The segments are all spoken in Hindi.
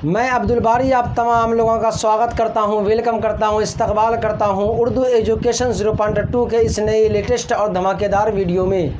मैं अब्दुल बारी आप तमाम लोगों का स्वागत करता हूं, वेलकम करता हूं, इस्तकबाल करता हूं उर्दू एजुकेशन 0.2 के इस नए लेटेस्ट और धमाकेदार वीडियो में।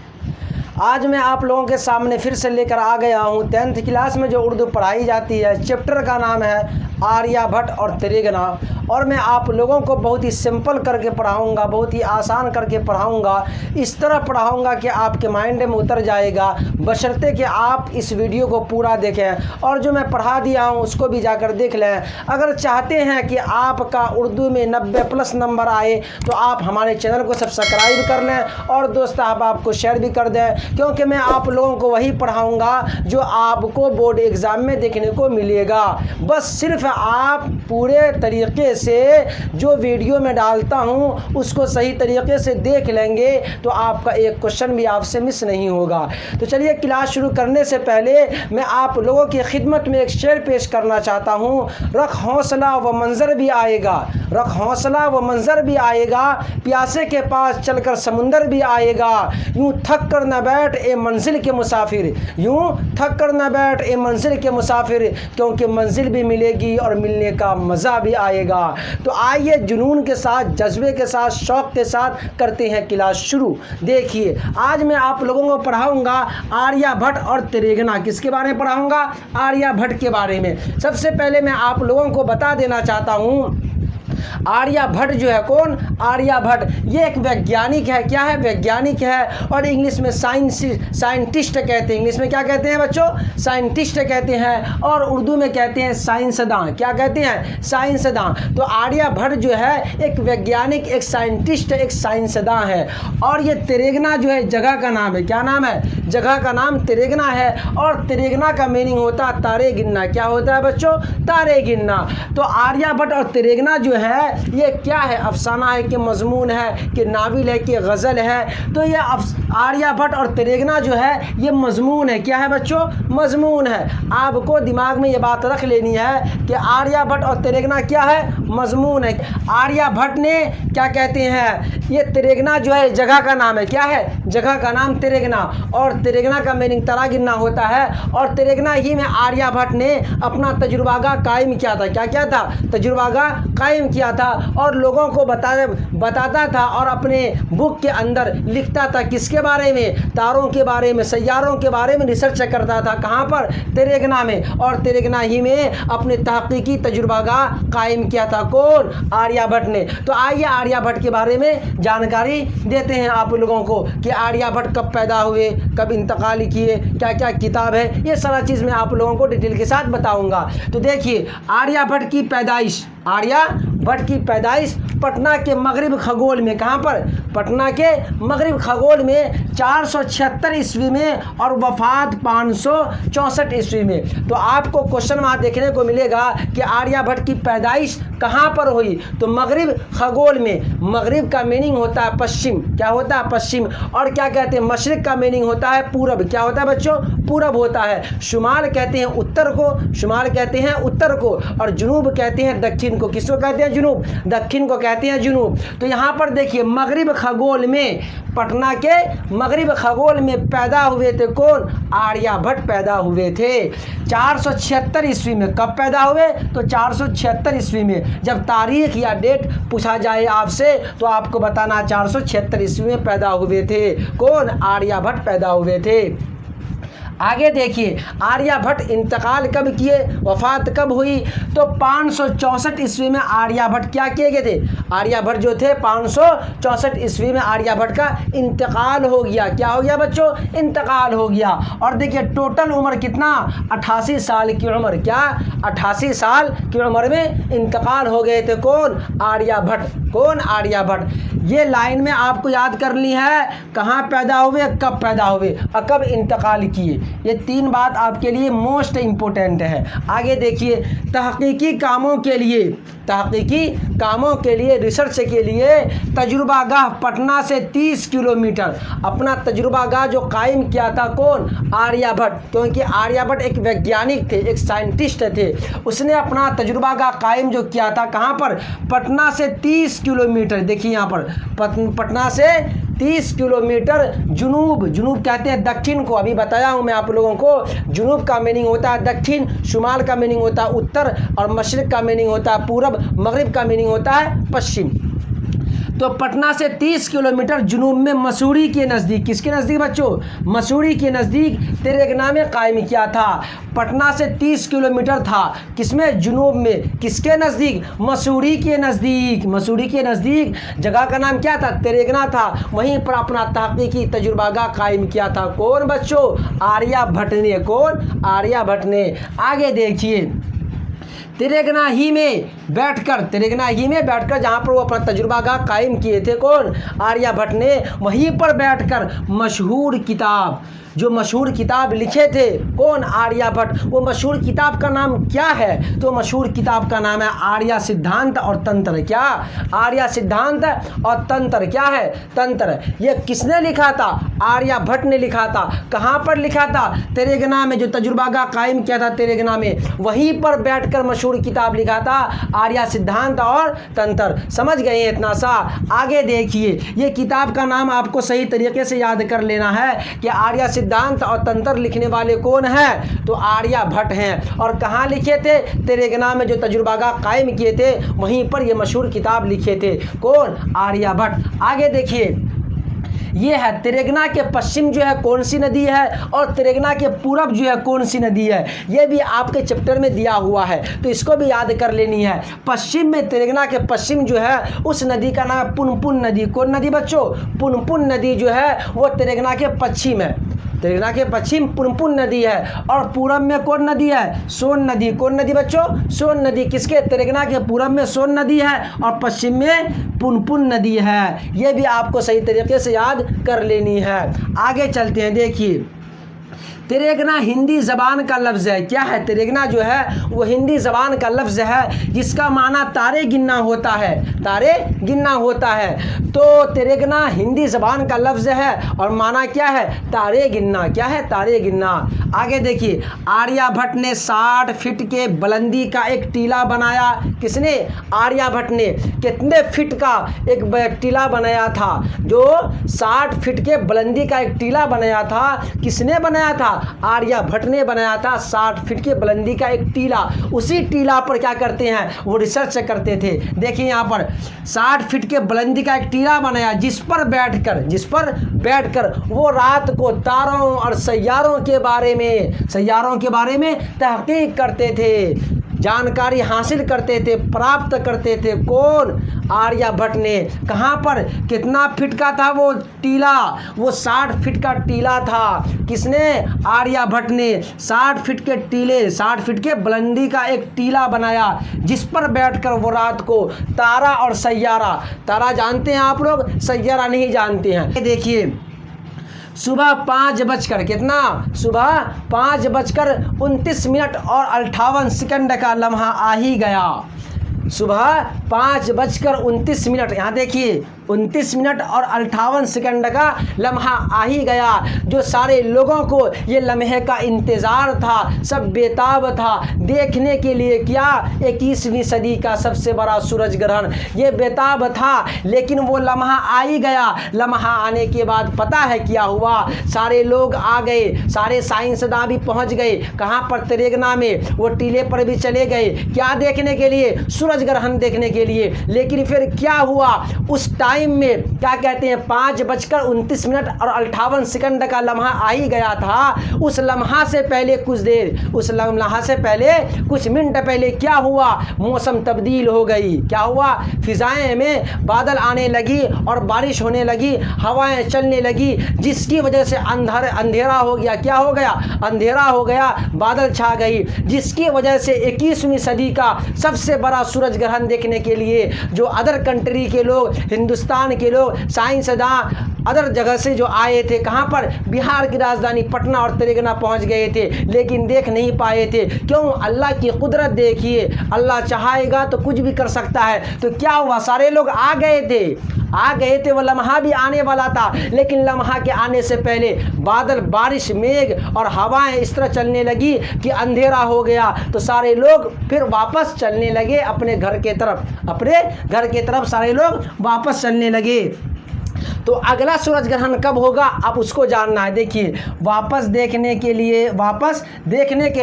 आज मैं आप लोगों के सामने फिर से लेकर आ गया हूं 10th क्लास में जो उर्दू पढ़ाई जाती है। चैप्टर का नाम है आर्यभट्ट और त्रिगुणा, और मैं आप लोगों को बहुत ही सिंपल करके पढ़ाऊंगा, बहुत ही आसान करके पढ़ाऊंगा। इस तरह पढ़ाऊंगा कि आपके माइंड में उतर जाएगा, बशर्ते कि आप इस वीडियो को पूरा देखें और जो मैं पढ़ा दिया हूं उसको भी जाकर देख लें। अगर चाहते हैं कि आपका उर्दू में 90+ नंबर आए तो आप हमारे चैनल को सब्सक्राइब कर लें और दोस्त आपको शेयर भी कर दें, क्योंकि मैं आप लोगों को वही पढ़ाऊंगा जो आपको बोर्ड एग्ज़ाम में देखने को मिलेगा। बस सिर्फ आप पूरे तरीके से जो वीडियो में डालता हूं उसको सही तरीके से देख लेंगे तो आपका एक क्वेश्चन भी आपसे मिस नहीं होगा। तो चलिए, क्लास शुरू करने से पहले मैं आप लोगों की खिदमत में एक शेर पेश करना चाहता हूं। रख हौसला व मंजर भी आएगा, रख हौसला व मंजर भी आएगा, प्यासे के पास चलकर समुंदर भी आएगा। यूं थक कर न बैठ ए मंजिल के मुसाफिर, यूं थक कर न बैठ ए मंजिल के मुसाफिर, क्योंकि मंजिल भी मिलेगी और मिलने का मज़ा भी आएगा। तो आइए जुनून के साथ, जज्बे के साथ, शौक़ के साथ करते हैं क्लास शुरू। देखिए, आज मैं आप लोगों को पढ़ाऊंगा आर्यभट्ट और त्रिगुणा। किसके बारे में पढ़ाऊंगा? आर्यभट्ट के बारे में। सबसे पहले मैं आप लोगों को बता देना चाहता हूँ, आर्यभट्ट जो है, कौन? आर्यभट्ट ये एक वैज्ञानिक है। क्या है? वैज्ञानिक है, और इंग्लिश में साइंटिस्ट कहते हैं। इंग्लिश में क्या कहते हैं बच्चों? साइंटिस्ट कहते हैं, और उर्दू में कहते हैं साइंसदान। क्या कहते हैं? साइंसदान। तो आर्यभट्ट जो है एक वैज्ञानिक, एक साइंटिस्ट, एक साइंसदान है। और ये त्रिगुणा जो है जगह का नाम है। क्या नाम है? जगह का नाम त्रिगुणा है, और त्रिगुणा का मीनिंग होता है तारे गिनना। क्या होता है बच्चों? तारे गिनना। तो आर्यभट्ट और त्रिगुणा जो है ये क्या है? अफसाना है कि मजमून है कि नाविल है कि गज़ल है? तो ये आर्यभट्ट और त्रिगुणा जो है ये मजमून है। क्या है बच्चों? मजमून है। आपको दिमाग में ये बात रख लेनी है कि आर्यभट्ट और त्रिगुणा क्या है? मजमून है। आर्यभट्ट ने क्या कहते हैं, ये त्रिगुणा जो है जगह का नाम है। क्या है? जगह का नाम त्रिगुणा, और त्रिगुणा का मीनिंग तारा गिनना होता है। और त्रिगुणा ही में आर्यभट्ट ने अपना तजुर्बागा कायम किया था। क्या किया था? तजुर्बागा कायम किया था, और लोगों को बताता था और अपने बुक के अंदर लिखता था। किसके बारे में? तारों के बारे में, सैयारों के बारे में रिसर्च करता था। कहाँ पर? त्रिगुणा में। और त्रिगुणा ही में अपने तहकीकी तजुर्बागाह कायम किया था। कौन? आर्यभट्ट ने। तो आइए आर्यभट्ट के बारे में जानकारी देते हैं आप लोगों को कि आर्यभट्ट कब पैदा हुए, कब इंतकाल किए, क्या क्या किताब है, ये सारा चीज़ मैं आप लोगों को डिटेल के साथ बताऊंगा। तो देखिए, आर्यभट्ट की पैदाइश, आर्यभट्ट की पैदाइश पटना के मगरिब खगोल में। कहाँ पर? पटना के मगरिब खगोल में 476 ईस्वी में, और वफात 564 ईस्वी में। तो आपको क्वेश्चन वहाँ देखने को मिलेगा कि आर्यभट्ट की पैदाइश कहाँ पर हुई? तो मगरिब खगोल में। मगरिब का मीनिंग होता है पश्चिम। क्या होता है? पश्चिम। और क्या कहते हैं? मशरिक का मीनिंग होता है पूरब। क्या होता है बच्चों? पूरब होता है। शुमाल कहते हैं उत्तर को, शुमाल कहते हैं उत्तर को, और जुनूब कहते हैं दक्षिण को। किसको कहते हैं? जुनूब। दक्षिण को कहते हैं जुनूब। तो यहाँ पर देखिए, मगरिब खगोल में, पटना के मगरिब खगोल में पैदा हुए थे। कौन? आर्यभट्ट पैदा हुए थे 476 ईस्वी में। कब पैदा हुए? तो 476 ईस्वी में। जब तारीख या डेट पूछा जाए आपसे तो आपको बताना 476 ईस्वी में पैदा हुए थे। कौन? आर्यभट्ट पैदा हुए थे। आगे देखिए, आर्यभट्ट इंतकाल कब किए, वफात कब हुई? तो 564 ईस्वी में आर्यभट्ट क्या किए गए थे? आर्यभट्ट जो थे 564 ईस्वी में आर्यभट्ट का इंतकाल हो गया। क्या हो गया बच्चों? इंतकाल हो गया। और देखिए, टोटल उम्र कितना? 88 साल की उम्र। क्या? 88 साल की उम्र में इंतकाल हो गए थे। कौन? आर्यभट्ट। कौन? आर्यभट्ट। ये लाइन में आपको याद करनी है, कहाँ पैदा हुए, कब पैदा हुए, और कब इंतकाल किए। ये 3 बात आपके लिए मोस्ट इम्पोर्टेंट है। आगे देखिए, तहकीकी कामों के लिए, तहकीकी कामों के लिए, रिसर्च के लिए तजुर्बागाह पटना से 30 किलोमीटर अपना तजुर्बागाह जो कायम किया था। कौन? आर्यभट्ट। क्योंकि आर्यभट्ट एक वैज्ञानिक थे, एक साइंटिस्ट थे। उसने अपना तजुर्बागाह कायम जो किया था, कहाँ पर? पटना से 30 किलोमीटर। देखिए यहाँ पर पटना से 30 किलोमीटर जुनूब, जुनूब कहते हैं दक्षिण को, अभी बताया हूँ मैं आप लोगों को। जुनूब का मीनिंग होता है दक्षिण, शुमाल का मीनिंग होता है उत्तर, और मशरिक का मीनिंग होता है पूरब, मगरिब का मीनिंग होता है पश्चिम। तो पटना से 30 किलोमीटर जुनूब में मसूरी के नज़दीक, किसके नज़दीक बच्चों? मसूरी के नज़दीक तेरेगना में कायम किया था। पटना से 30 किलोमीटर था, किसमें? जुनूब में। किसके नज़दीक? मसूरी के नज़दीक। मसूरी के नज़दीक जगह का नाम क्या था? तेरेगना था। वहीं पर अपना तहकीकी तजुर्बागाह कायम किया था। कौन बच्चों? आर्यभट्ट ने। कौन? आर्यभट्ट ने। आगे देखिए, तेरेगना ही में बैठकर जहाँ पर वो अपना तजुर्बागाह कायम किए थे, कौन? आर्यभट्ट ने। वहीं पर बैठकर मशहूर किताब लिखे थे, कौन? आर्यभट्ट। वो मशहूर किताब का नाम क्या है? तो मशहूर किताब का नाम है आर्य सिद्धांत और तंत्र। क्या? आर्य सिद्धांत और तंत्र। क्या है? तंत्र। ये किसने लिखा था? आर्यभट्ट ने लिखा था। कहाँ पर लिखा था? तेरेगना में, जो तजुर्बागाह कायम किया था तेरेगना में, वहीं पर बैठकर मशहूर किताब लिखा था आर्य सिद्धांत और तंत्र। समझ गए इतना सा? आगे देखिए, ये किताब का नाम आपको सही तरीके से याद कर लेना है कि आर्य सिद्धांत और तंत्र लिखने वाले कौन हैं? तो आर्यभट्ट हैं। और कहाँ लिखे थे? तेरेगना में जो तजुर्बागाह कायम किए थे, वहीं पर ये मशहूर किताब लिखे थे। कौन? आर्यभट्ट। आगे देखिए, ये है तेरेगना के पश्चिम जो है कौन सी नदी है, और तेरेगना के पूरब जो है कौन सी नदी है, ये भी आपके चैप्टर में दिया हुआ है, तो इसको भी याद कर लेनी है। पश्चिम में, तेरेगना के पश्चिम जो है उस नदी का नाम है पुनपुन नदी। कौन नदी बच्चों? पुनपुन नदी जो है वो तेरेगना के पश्चिम है। तेरेगना के पश्चिम पुनपुन नदी है। और पूरब में कौन नदी है? सोन नदी। कौन नदी बच्चों? सोन नदी। किसके? तेरेगना के पूरब में सोन नदी है और पश्चिम में पुनपुन नदी है। ये भी आपको सही तरीके से याद कर लेनी है। आगे चलते हैं, देखिए, तेरेगना हिंदी ज़बान का लफ्ज़ है। क्या है? तेरेगना जो है वो हिंदी ज़बान का लफ्ज़ है, जिसका माना तारे गिनना होता है। तारे गिनना होता है। तो तेरेगना हिंदी ज़बान का लफ्ज़ है और माना क्या है? तारे गिनना। क्या है? तारे गिनना। आगे देखिए, आर्यभट्ट ने 60 फीट के बुलंदी का एक टीला बनाया। किसने? आर्यभट्ट ने। कितने फीट का एक टीला बनाया था? जो 60 फीट के बुलंदी का एक टीला बनाया था। किसने बनाया था? आर्यभट्ट ने बनाया था 60 फीट के बुलंदी का एक टीला। उसी टीला पर क्या करते हैं? वो रिसर्च करते थे। देखिए यहाँ पर 60 फीट के बुलंदी का एक टीला बनाया, जिस पर बैठकर वो रात को तारों और सैयारों के बारे में तहकीक करते थे, जानकारी हासिल करते थे, प्राप्त करते थे। कौन? आर्यभट्ट ने। कहाँ पर? कितना फीट का था वो टीला? वो 60 फीट का टीला था। किसने? आर्यभट्ट ने 60 फीट के बुलंदी का एक टीला बनाया, जिस पर बैठकर वो रात को तारा और सैयारा, तारा जानते हैं आप लोग, सैयारा नहीं जानते हैं। देखिए, सुबह 5:29 और 58 सेकंड का लम्हा आ ही गया। सुबह 5:29, यहाँ देखिए 29 मिनट और 58 सेकंड का लम्हा आ ही गया। जो सारे लोगों को ये लम्हे का इंतज़ार था, सब बेताब था देखने के लिए। क्या? 21वीं सदी का सबसे बड़ा सूरज ग्रहण, ये बेताब था। लेकिन वो लम्हा आ ही गया। लम्हा आने के बाद पता है क्या हुआ? सारे लोग आ गए, सारे साइंसदान भी पहुँच गए। कहाँ पर? तेरेगना में। वो टीले पर भी चले गए। क्या देखने के लिए? सूरज ग्रहण देखने के लिए। लेकिन फिर क्या हुआ? उस टाइम में क्या कहते हैं 5:29 और 58 सेकंड का लम्हा आ ही गया था। उस लम्हा से पहले कुछ मिनट पहले क्या हुआ? मौसम तब्दील हो गई। क्या हुआ? फिजाएं में बादल आने लगी और बारिश होने लगी, हवाएं चलने लगी, जिसकी वजह से अंधेरा हो गया। क्या हो गया? अंधेरा हो गया, बादल छा गई, जिसकी वजह से 21वीं सदी का सबसे बड़ा सूरज ग्रहण देखने के लिए जो अदर कंट्री के लोग, हिंदुस्तान के लोग, साइंसदान अदर जगह से जो आए थे, कहाँ पर? बिहार की राजधानी पटना और तेरेगना पहुँच गए थे, लेकिन देख नहीं पाए थे। क्यों? अल्लाह की कुदरत देखिए, अल्लाह चाहेगा तो कुछ भी कर सकता है। तो क्या हुआ? सारे लोग आ गए थे, वो लम्हा भी आने वाला था, लेकिन लम्हा के आने से पहले बादल, बारिश, मेघ और हवाएं इस तरह चलने लगी कि अंधेरा हो गया। तो सारे लोग फिर वापस चलने लगे अपने घर के तरफ सारे लोग वापस चलने लगे। तो अगला सूरज ग्रहण कब होगा आप उसको जानना है। देखिए वापस देखने के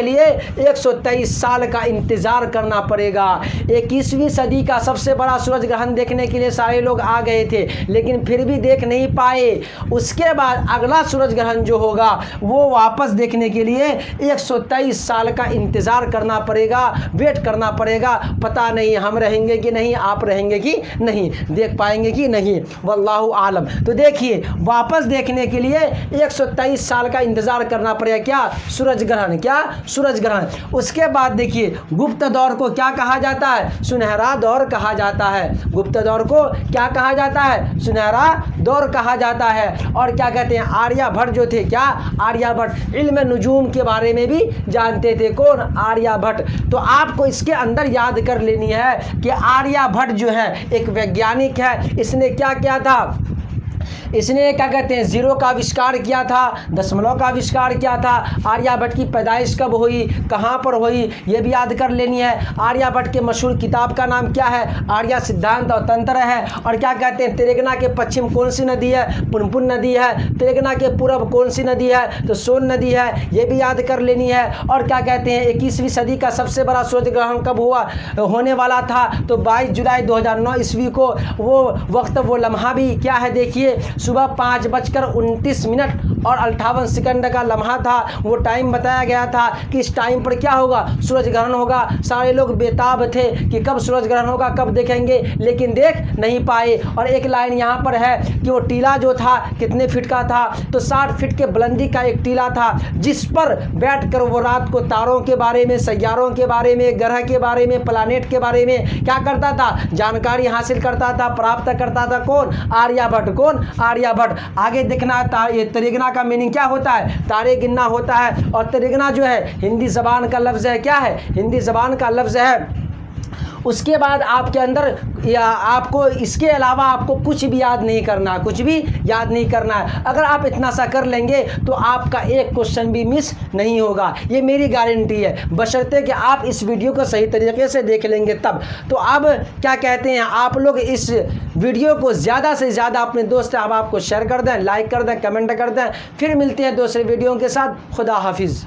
लिए 123 साल का इंतज़ार करना पड़ेगा। 21वीं सदी का सबसे बड़ा सूरज ग्रहण देखने के लिए सारे लोग आ गए थे, लेकिन फिर भी देख नहीं पाए। उसके बाद अगला सूरज ग्रहण जो होगा वो वापस देखने के लिए 123 साल का इंतज़ार करना पड़ेगा, वेट करना पड़ेगा। पता नहीं हम रहेंगे कि नहीं, आप रहेंगे कि नहीं, देख पाएंगे कि नहीं, वल्लाहु आलम। तो देखिए वापस देखने के लिए 123 साल का इंतज़ार करना पड़ेगा। क्या? सूरज ग्रहण। क्या? सूरज ग्रहण। उसके बाद देखिए गुप्त दौर को क्या कहा जाता है? सुनहरा दौर कहा जाता है। गुप्त दौर को क्या कहा जाता है? सुनहरा दौर कहा जाता है। और क्या कहते हैं? आर्यभट्ट जो थे, क्या? आर्यभट्ट इल्म नुजूम के बारे में भी जानते थे। कौन? आर्यभट्ट। तो आपको इसके अंदर याद कर लेनी है कि आर्यभट्ट जो है एक वैज्ञानिक है। इसने क्या किया था? इसने क्या कहते हैं जीरो का आविष्कार किया था, दशमलव का आविष्कार किया था। आर्यभट्ट की पैदाइश कब हुई, कहाँ पर हुई, ये भी याद कर लेनी है। आर्यभट्ट के मशहूर किताब का नाम क्या है? आर्य सिद्धांत और तंत्र है। और क्या कहते हैं तेलंगाना के पश्चिम कौन सी नदी है? पुनपुन नदी है। तेलंगाना के पूर्व कौन सी नदी है? तो सोन नदी है। ये भी याद कर लेनी है। और क्या कहते हैं 21वीं सदी का सबसे बड़ा सूरज ग्रहण कब होने वाला था? तो 22 जुलाई 2009 ईस्वी को। वो वक्त वो लम्हा भी क्या है? देखिए सुबह 5:29 और 58 सेकंड का लम्हा था। वो टाइम बताया गया था कि इस टाइम पर क्या होगा? सूरज ग्रहण होगा। सारे लोग बेताब थे कि कब सूरज ग्रहण होगा, कब देखेंगे, लेकिन देख नहीं पाए। और एक लाइन यहाँ पर है कि वो टीला जो था कितने फीट का था? तो 60 फीट के बुलंदी का एक टीला था, जिस पर बैठकर वो रात को तारों के बारे में, सैयारों के बारे में, ग्रह के बारे में, प्लानेट के बारे में क्या करता था? जानकारी हासिल करता था, प्राप्त करता था। कौन? आर्यभट्ट। कौन? आर्यभट्ट। आगे देखना ये त्रिगुणा का मीनिंग क्या होता है? तारे गिनना होता है। और त्रिगुणा जो है हिंदी जबान का लफ्ज़ है। क्या है? हिंदी जबान का लफ्ज़ है। उसके बाद आपके अंदर या आपको इसके अलावा आपको कुछ भी याद नहीं करना, कुछ भी याद नहीं करना है। अगर आप इतना सा कर लेंगे तो आपका एक क्वेश्चन भी मिस नहीं होगा, ये मेरी गारंटी है, बशर्ते कि आप इस वीडियो को सही तरीके से देख लेंगे तब। तो अब क्या कहते हैं आप लोग इस वीडियो को ज़्यादा से ज़्यादा अपने दोस्त अहबाब को शेयर कर दें, लाइक कर दें, कमेंट कर दें। फिर मिलते हैं दूसरे वीडियो के साथ। खुदा हाफिज़।